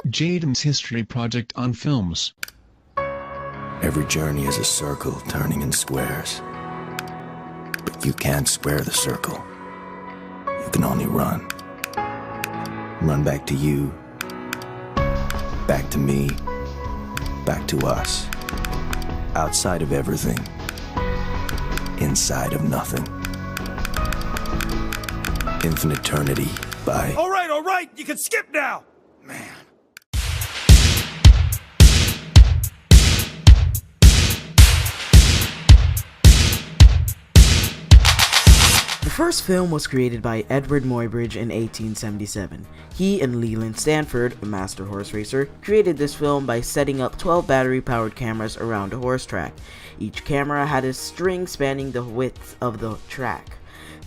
Jaden's History Project on Films. Every journey is a circle turning in squares. But you can't square the circle. You can only run. Run back to you, back to me, back to us. Outside of everything, inside of nothing. Infinite Eternity by... All right, you can skip now! Man. The first film was created by Edward Muybridge in 1877. He and Leland Stanford, a master horse racer, created this film by setting up 12 battery-powered cameras around a horse track. Each camera had a string spanning the width of the track.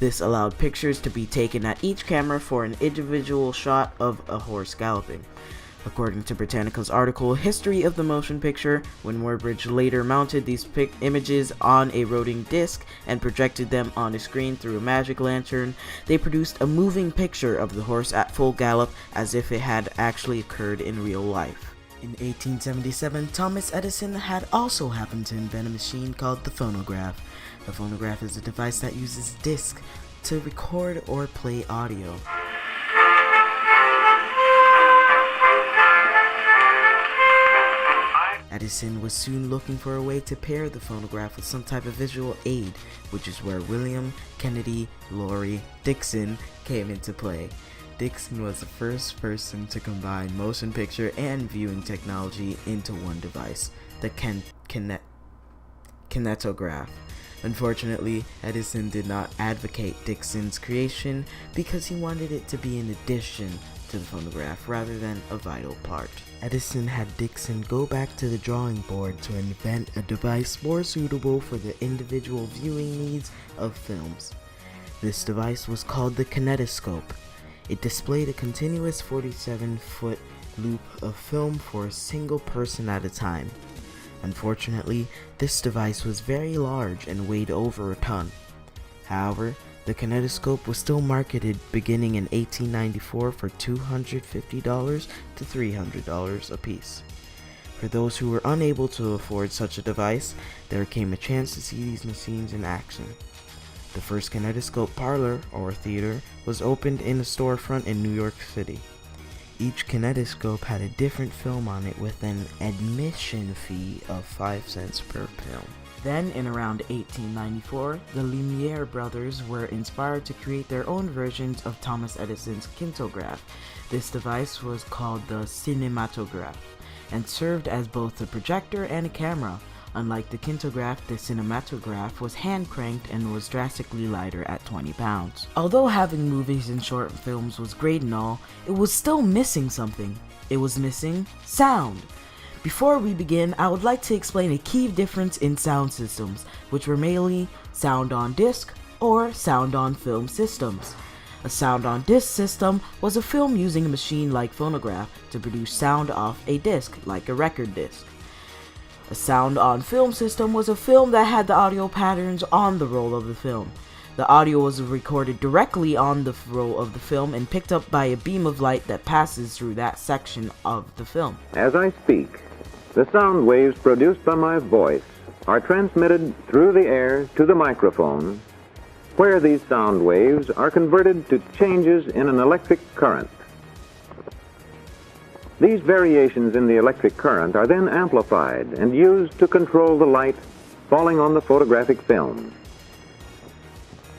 This allowed pictures to be taken at each camera for an individual shot of a horse galloping. According to Britannica's article, History of the Motion Picture, when Muybridge later mounted these images on a rotating disc and projected them on a screen through a magic lantern, they produced a moving picture of the horse at full gallop as if it had actually occurred in real life. In 1877, Thomas Edison had also happened to invent a machine called the phonograph. The phonograph is a device that uses disc to record or play audio. Edison was soon looking for a way to pair the phonograph with some type of visual aid, which is where William Kennedy Laurie Dickson came into play. Dickson was the first person to combine motion picture and viewing technology into one device, the kinetograph. Unfortunately, Edison did not advocate Dickson's creation because he wanted it to be an addition to the phonograph rather than a vital part. Edison had Dickson go back to the drawing board to invent a device more suitable for the individual viewing needs of films. This device was called the kinetoscope. It displayed a continuous 47-foot loop of film for a single person at a time. Unfortunately, this device was very large and weighed over a ton. However, the kinetoscope was still marketed beginning in 1894 for $250 to $300 apiece. For those who were unable to afford such a device, there came a chance to see these machines in action. The first kinetoscope parlor, or theater, was opened in a storefront in New York City. Each kinetoscope had a different film on it with an admission fee of 5 cents per film. Then, in around 1894, the Lumiere brothers were inspired to create their own versions of Thomas Edison's kintograph. This device was called the cinematograph, and served as both a projector and a camera. Unlike the kintograph, the cinematograph was hand-cranked and was drastically lighter at 20 pounds. Although having movies and short films was great and all, it was still missing something. It was missing sound. Before we begin, I would like to explain a key difference in sound systems, which were mainly sound on disc or sound on film systems. A sound on disc system was a film using a machine like phonograph to produce sound off a disc like a record disc. A sound on film system was a film that had the audio patterns on the roll of the film. The audio was recorded directly on the roll of the film and picked up by a beam of light that passes through that section of the film. As I speak, the sound waves produced by my voice are transmitted through the air to the microphone, where these sound waves are converted to changes in an electric current. These variations in the electric current are then amplified and used to control the light falling on the photographic film.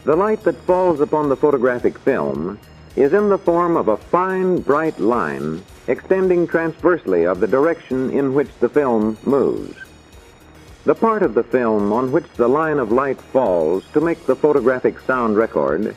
The light that falls upon the photographic film is in the form of a fine, bright line extending transversely of the direction in which the film moves. The part of the film on which the line of light falls to make the photographic sound record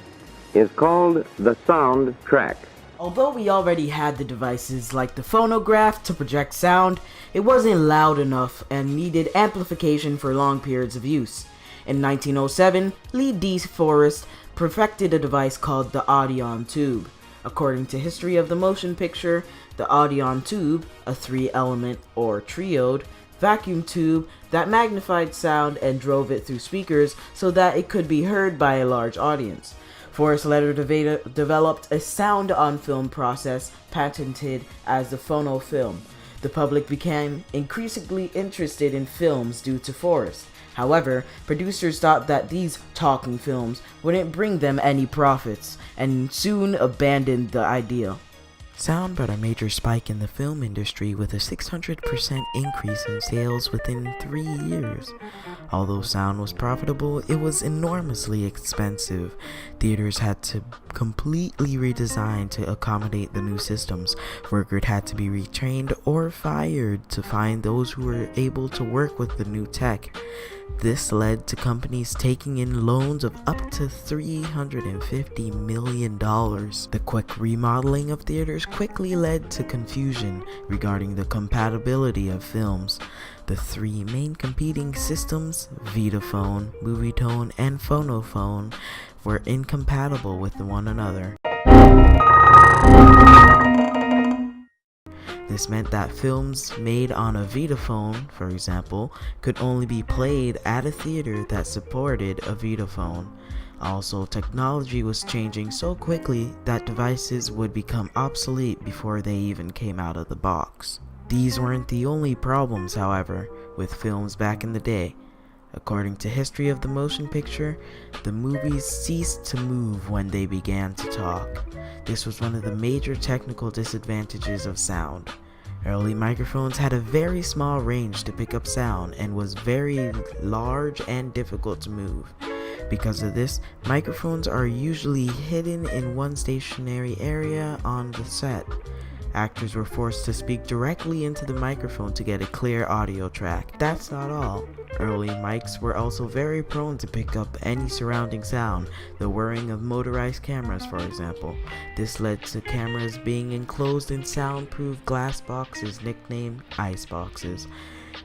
is called the sound track. Although we already had the devices like the phonograph to project sound, it wasn't loud enough and needed amplification for long periods of use. In 1907, Lee D. Forrest perfected a device called the Audion tube. According to History of the Motion Picture, the Audion tube, a 3-element or triode vacuum tube that magnified sound and drove it through speakers so that it could be heard by a large audience. Forrest later developed a sound-on-film process patented as the phonofilm. The public became increasingly interested in films due to Forrest. However, producers thought that these talking films wouldn't bring them any profits, and soon abandoned the idea. Sound brought a major spike in the film industry with a 600% increase in sales within 3 years. Although sound was profitable, it was enormously expensive. Theaters had to completely redesign to accommodate the new systems. Workers had to be retrained or fired to find those who were able to work with the new tech. This led to companies taking in loans of up to $350 million. The quick remodeling of theaters quickly led to confusion regarding the compatibility of films. The three main competing systems, Vitaphone, Movietone, and Phonophone, were incompatible with one another. This meant that films made on a Vitaphone, for example, could only be played at a theater that supported a Vitaphone. Also, technology was changing so quickly that devices would become obsolete before they even came out of the box. These weren't the only problems, however, with films back in the day. According to History of the Motion Picture, the movies ceased to move when they began to talk. This was one of the major technical disadvantages of sound. Early microphones had a very small range to pick up sound and was very large and difficult to move. Because of this, microphones are usually hidden in one stationary area on the set. Actors were forced to speak directly into the microphone to get a clear audio track. That's not all. Early mics were also very prone to pick up any surrounding sound, the whirring of motorized cameras for example. This led to cameras being enclosed in soundproof glass boxes nicknamed ice boxes.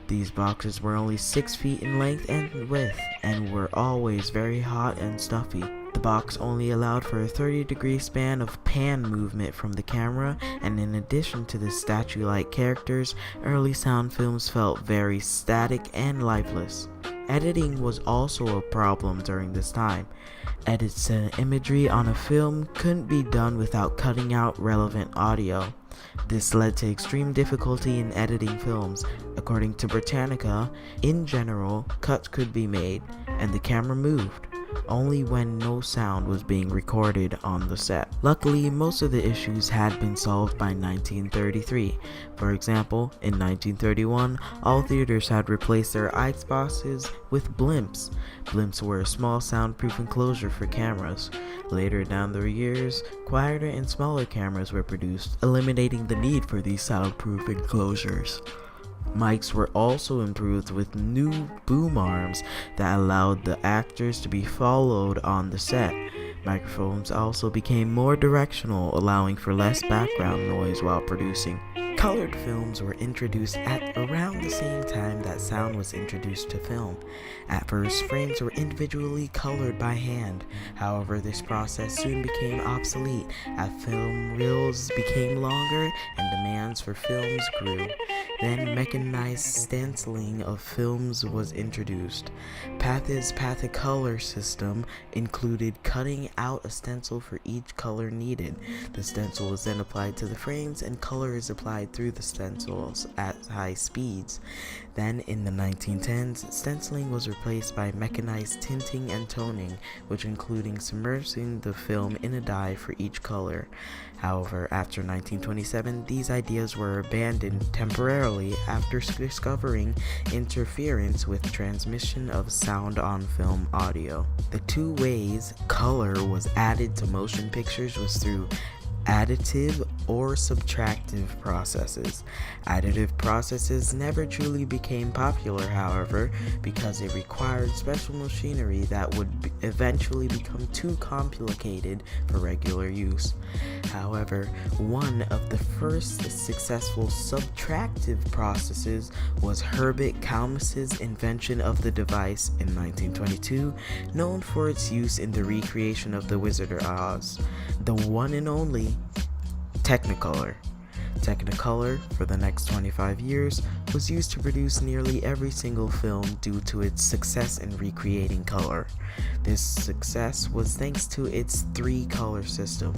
These boxes were only 6 feet in length and width and were always very hot and stuffy. The box only allowed for a 30-degree span of pan movement from the camera, and in addition to the statue-like characters, early sound films felt very static and lifeless. Editing was also a problem during this time. Edits and imagery on a film couldn't be done without cutting out relevant audio. This led to extreme difficulty in editing films. According to Britannica, in general, cuts could be made, and the camera moved only when no sound was being recorded on the set. Luckily, most of the issues had been solved by 1933. For example, in 1931, all theaters had replaced their ice boxes with blimps. Blimps were a small soundproof enclosure for cameras. Later down the years, quieter and smaller cameras were produced, eliminating the need for these soundproof enclosures. Mics were also improved with new boom arms that allowed the actors to be followed on the set. Microphones also became more directional, allowing for less background noise while producing. Colored films were introduced at around the same time that sound was introduced to film. At first, frames were individually colored by hand. However, this process soon became obsolete as film reels became longer and demands for films grew. Then mechanized stenciling of films was introduced. Pathis Pathicolor system included cutting out a stencil for each color needed. The stencil is then applied to the frames and color is applied through the stencils at high speeds. Then in the 1910s, stenciling was replaced by mechanized tinting and toning, which including submersing the film in a dye for each color. However, after 1927, these ideas were abandoned temporarily after discovering interference with transmission of sound on film audio. The two ways color was added to motion pictures was through additive or subtractive processes. Additive processes never truly became popular, however, because they required special machinery that would eventually become too complicated for regular use. However, one of the first successful subtractive processes was Herbert Kalmus's invention of the device in 1922, known for its use in the recreation of The Wizard of Oz, the one and only Technicolor. Technicolor, for the next 25 years, was used to produce nearly every single film due to its success in recreating color. This success was thanks to its 3-color system.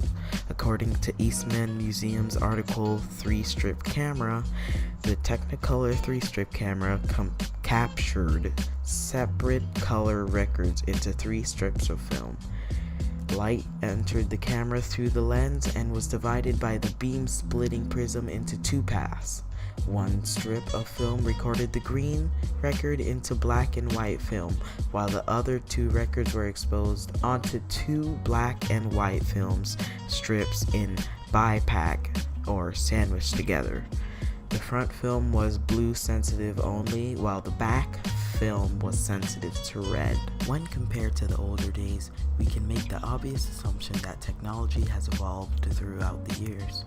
According to Eastman Museum's article 3-Strip Camera, the Technicolor 3-strip camera captured separate color records into 3 strips of film. Light entered the camera through the lens and was divided by the beam-splitting prism into 2 paths. One strip of film recorded the green record into black and white film, while the other 2 records were exposed onto 2 black and white films strips in bipack or sandwiched together. The front film was blue sensitive only, while the back film was sensitive to red. When compared to the older days, we can make the obvious assumption that technology has evolved throughout the years.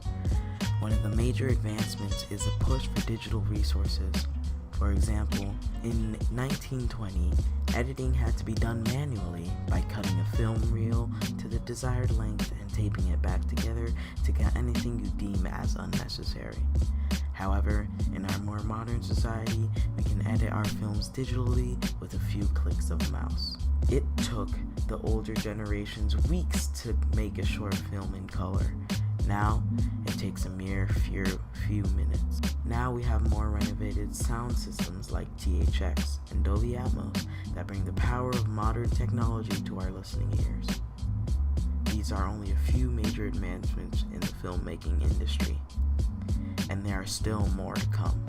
One of the major advancements is a push for digital resources. For example, in 1920, editing had to be done manually by cutting a film reel to the desired length and taping it back together to get anything you deem as unnecessary. However, in our more modern society, we can edit our films digitally with a few clicks of a mouse. It took the older generations weeks to make a short film in color. Now, it takes a mere few minutes. Now we have more renovated sound systems like THX and Dolby Atmos that bring the power of modern technology to our listening ears. These are only a few major advancements in the filmmaking industry, and there are still more to come.